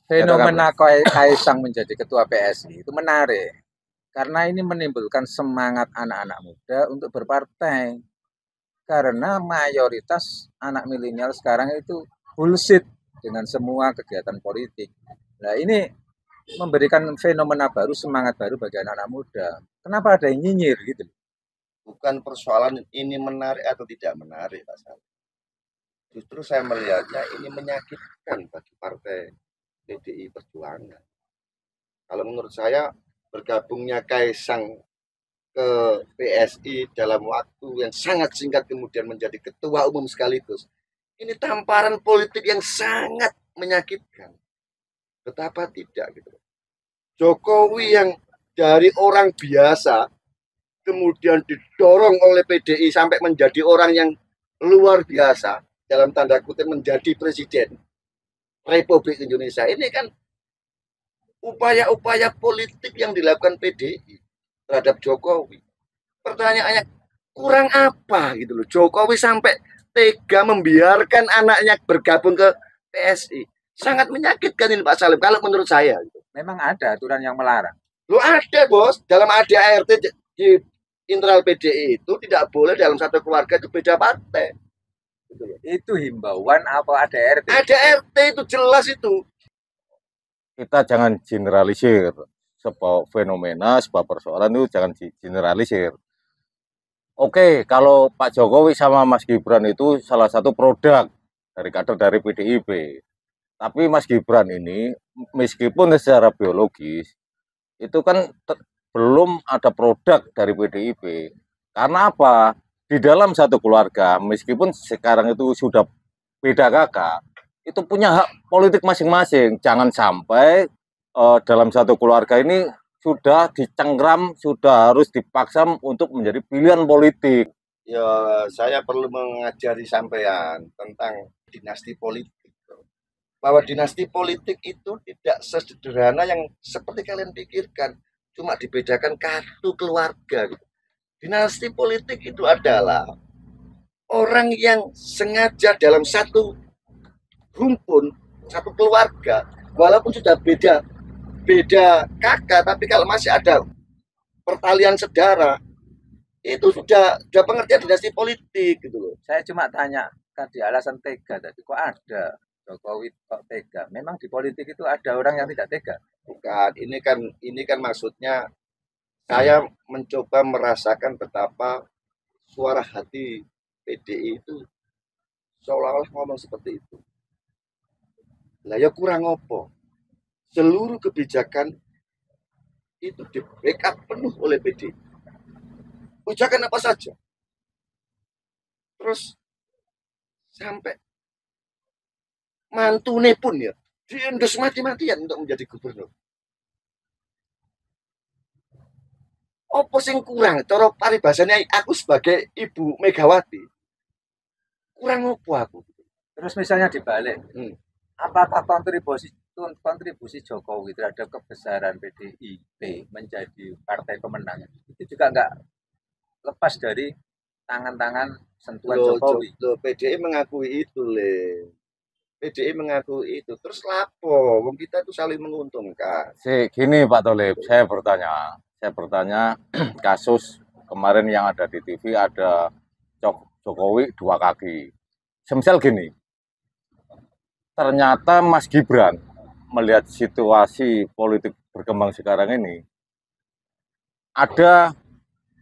Fenomena Kaisang menjadi ketua PSI itu menarik karena ini menimbulkan semangat anak-anak muda untuk berpartai. Karena mayoritas anak milenial sekarang itu bullshit dengan semua kegiatan politik. Nah ini memberikan fenomena baru, semangat baru bagi anak-anak muda. Kenapa ada yang nyinyir gitu? Bukan persoalan ini menarik atau tidak menarik, Pak Saleh. Justru saya melihatnya ini menyakitkan bagi partai PDI Perjuangan. Kalau menurut saya bergabungnya Kaisang ke PSI dalam waktu yang sangat singkat kemudian menjadi ketua umum sekaligus. Ini tamparan politik yang sangat menyakitkan. Betapa tidak gitu. Jokowi yang dari orang biasa kemudian didorong oleh PDI sampai menjadi orang yang luar biasa dalam tanda kutip menjadi presiden Republik Indonesia. Ini kan upaya-upaya politik yang dilakukan PDI terhadap Jokowi. Pertanyaannya kurang apa gitu loh. Jokowi sampai tega membiarkan anaknya bergabung ke PSI. Sangat menyakitkan ini Pak Salim kalau menurut saya. Memang ada aturan yang melarang. Lo ada bos, dalam ADART di internal PDI itu tidak boleh dalam satu keluarga itu beda partai. Itu himbauan apa ADART? ADART itu jelas itu. Kita jangan generalisir sebuah fenomena, sebuah persoalan itu jangan generalisir. Oke, kalau Pak Jokowi sama Mas Gibran itu salah satu produk dari kader dari PDIP. Tapi Mas Gibran ini, meskipun secara biologis, itu kan belum ada produk dari PDIP. Karena apa? Di dalam satu keluarga, meskipun sekarang itu sudah beda kakak, itu punya hak politik masing-masing. Jangan sampai dalam satu keluarga ini sudah dicengkram, sudah harus dipaksa untuk menjadi pilihan politik. Ya, saya perlu mengajari sampean tentang dinasti politik. Bahwa dinasti politik itu tidak sesederhana yang seperti kalian pikirkan. Cuma dibedakan kartu keluarga. Dinasti politik itu adalah orang yang sengaja dalam satu rumpun, satu keluarga, walaupun sudah beda kakak, tapi kalau masih ada pertalian saudara, itu sudah pengertian dinasti politik gitu loh. Saya cuma tanya tadi alasan tega tadi, kok ada Jokowi kok tega? Memang di politik itu ada orang yang tidak tega? Bukan, ini kan maksudnya saya mencoba merasakan betapa suara hati PDI itu seolah-olah ngomong seperti itu. Lah ya kurang opo. Seluruh kebijakan itu di backup penuh oleh PDI. Kebijakan apa saja. Terus sampai mantune pun ya diendus mati-matian untuk menjadi gubernur. Apa sing kurang? Cara paribasane aku sebagai Ibu Megawati. Kurang apa aku? Terus misalnya dibalik. Apakah kontribusi Jokowi terhadap kebesaran PDIP menjadi partai pemenang itu juga nggak lepas dari tangan-tangan sentuhan Jokowi? PDI mengakui itu, PDI mengakui itu. Terus lapo? Wong kita itu saling menguntungkan. Gini Pak Tolib, saya bertanya kasus kemarin yang ada di TV ada Jokowi dua kaki. Semisal gini, ternyata Mas Gibran melihat situasi politik berkembang sekarang ini, ada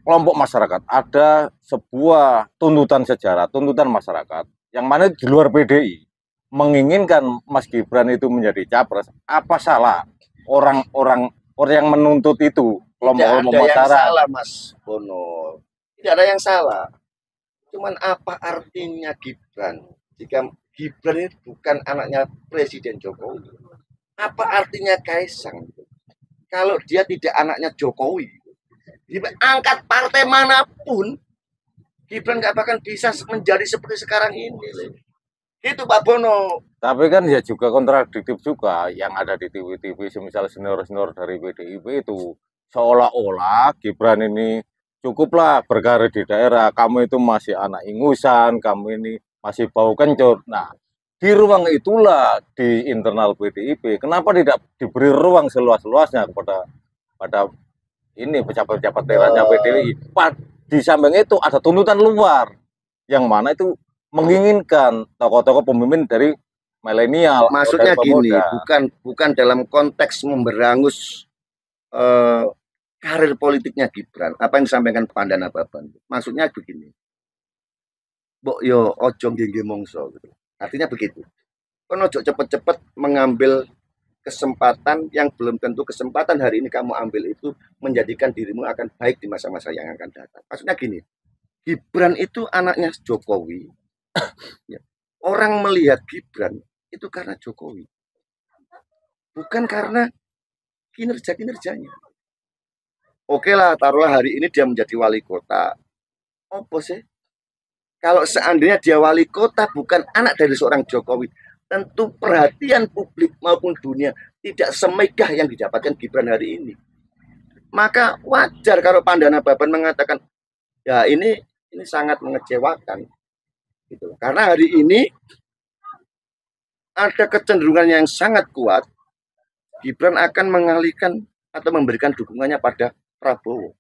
kelompok masyarakat, ada sebuah tuntutan sejarah, tuntutan masyarakat, yang mana di luar PDI, menginginkan Mas Gibran itu menjadi capres. Apa salah orang-orang yang menuntut itu, kelompok-kelompok masyarakat? Tidak ada yang salah, Mas Bono. Tidak ada yang salah. Cuman apa artinya Gibran? Jika Gibran ini bukan anaknya Presiden Jokowi. Apa artinya Kaisang? Kalau dia tidak anaknya Jokowi, angkat partai manapun, Gibran nggak bakal bisa menjadi seperti sekarang ini. Itu Pak Bono. Tapi kan ya juga kontradiktif juga yang ada di TV-TV, semisal senior-senior dari PDIP itu seolah-olah Gibran ini cukuplah berkarir di daerah, kamu itu masih anak ingusan, kamu ini masih bau kencur. Nah, Di ruang itulah di internal PDIP, kenapa tidak diberi ruang seluas-luasnya pada ini pejabat-pejabat daerahnya PDI. Di samping itu ada tuntutan luar yang mana itu menginginkan tokoh-tokoh pemimpin dari milenial. Maksudnya gini, bukan dalam konteks memberangus karir politiknya Gibran. Apa yang disampaikan Pandana Baban. Maksudnya begini. Mbok yo ojo nggih mongso gitu. Artinya begitu. Kon ojo cepet-cepet mengambil kesempatan yang belum tentu kesempatan hari ini kamu ambil itu menjadikan dirimu akan baik di masa-masa yang akan datang. Maksudnya gini, Gibran itu anaknya Jokowi. Ya. Orang melihat Gibran itu karena Jokowi. Bukan karena kinerja-kinerjanya. Oke lah, taruhlah hari ini dia menjadi wali kota. Apa sih? Kalau seandainya dia wali kota bukan anak dari seorang Jokowi, tentu perhatian publik maupun dunia tidak semegah yang didapatkan Gibran hari ini. Maka wajar kalau Pandana Baban mengatakan, ya ini sangat mengecewakan. Gitu. Karena hari ini ada kecenderungan yang sangat kuat, Gibran akan mengalihkan atau memberikan dukungannya pada Prabowo.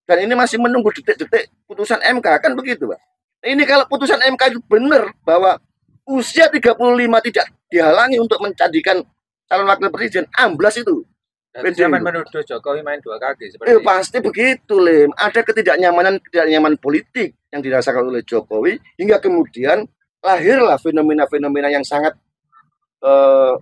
Dan ini masih menunggu detik-detik putusan MK, kan begitu, Pak? Ini kalau putusan MK itu benar bahwa usia 35 tidak dihalangi untuk menjadikan calon wakil presiden, amblas itu. Zaman menuduh Jokowi main dua kaki seperti itu. Pasti begitu, Lim. Ada ketidaknyamanan politik yang dirasakan oleh Jokowi hingga kemudian lahirlah fenomena-fenomena yang sangat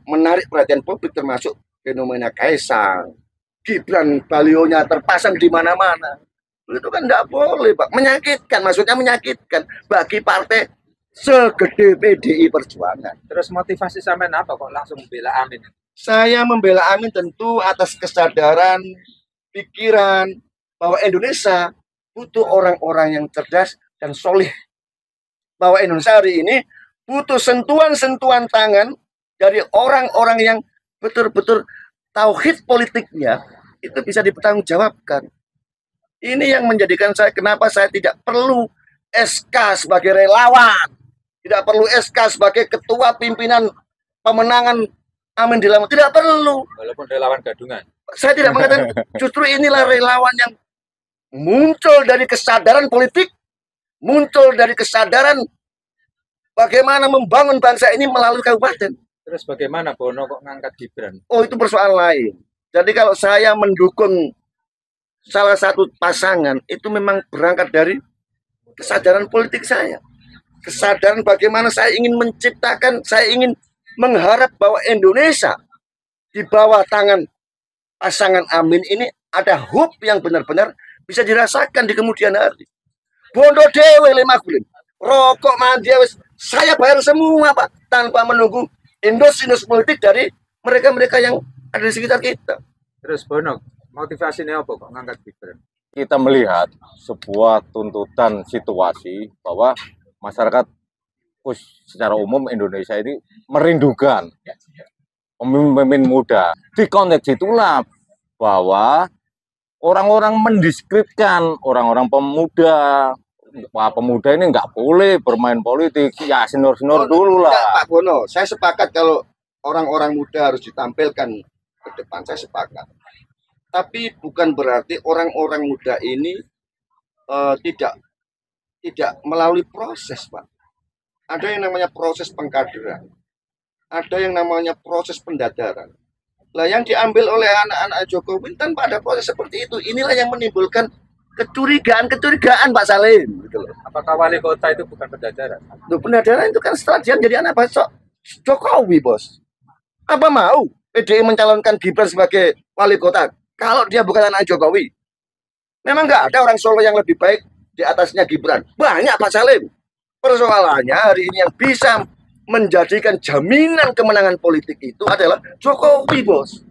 menarik perhatian publik, termasuk fenomena Kaisang, Gibran, balionya terpasang di mana-mana. Itu kan tidak boleh, Pak. Menyakitkan, maksudnya menyakitkan bagi partai segede PDI Perjuangan. Terus motivasi sampean apa kok langsung membela Amin? Saya membela Amin tentu atas kesadaran, pikiran bahwa Indonesia butuh orang-orang yang cerdas dan solih. Bahwa Indonesia hari ini butuh sentuhan-sentuhan tangan dari orang-orang yang betul-betul tauhid politiknya itu bisa dipertanggungjawabkan. Ini yang menjadikan saya, kenapa saya tidak perlu SK sebagai relawan, tidak perlu SK sebagai ketua pimpinan pemenangan Amin di Lampung, tidak perlu. Walaupun relawan gadungan. Saya tidak mengatakan, justru inilah relawan yang muncul dari kesadaran politik, muncul dari kesadaran bagaimana membangun bangsa ini melalui kabupaten. Terus bagaimana Bono kok ngangkat Gibran? Oh, itu persoalan lain. Jadi kalau saya mendukung salah satu pasangan, itu memang berangkat dari kesadaran politik saya. Kesadaran bagaimana saya ingin menciptakan, saya ingin mengharap bahwa Indonesia di bawah tangan pasangan Amin ini ada hope yang benar-benar bisa dirasakan di kemudian hari. Bondo dewe lemakulin, rokok mandi, saya bayar semua, Pak, tanpa menunggu indus politik dari mereka-mereka yang ada di sekitar kita. Terus Bono, motivasinya apa kok ngangkat Gibran? Kita melihat sebuah tuntutan situasi bahwa masyarakat secara umum Indonesia ini merindukan pemimpin muda. Di konteks itulah bahwa orang-orang mendeskripsikan orang-orang pemuda, wah, pemuda ini nggak boleh bermain politik, ya senior-senior dulu lah. Pak Bono, saya sepakat kalau orang-orang muda harus ditampilkan ke depan, saya sepakat. Tapi bukan berarti orang-orang muda ini tidak melalui proses, Pak. Ada yang namanya proses pengkaderan, ada yang namanya proses pendadaran. Lah yang diambil oleh anak-anak Jokowi tanpa ada proses seperti itu, inilah yang menimbulkan kecurigaan Pak Salim. Gitu loh. Apakah wali kota itu bukan pendadaran? Loh, pendadaran itu kan setelah dia jadi anak bangsa Jokowi, Bos. Apa mau PDI mencalonkan Gibran sebagai wali kota kalau dia bukan anak Jokowi? Memang nggak ada orang Solo yang lebih baik di atasnya Gibran. Banyak, Pak Salim. Persoalannya hari ini yang bisa menjadikan jaminan kemenangan politik itu adalah Jokowi, Bos.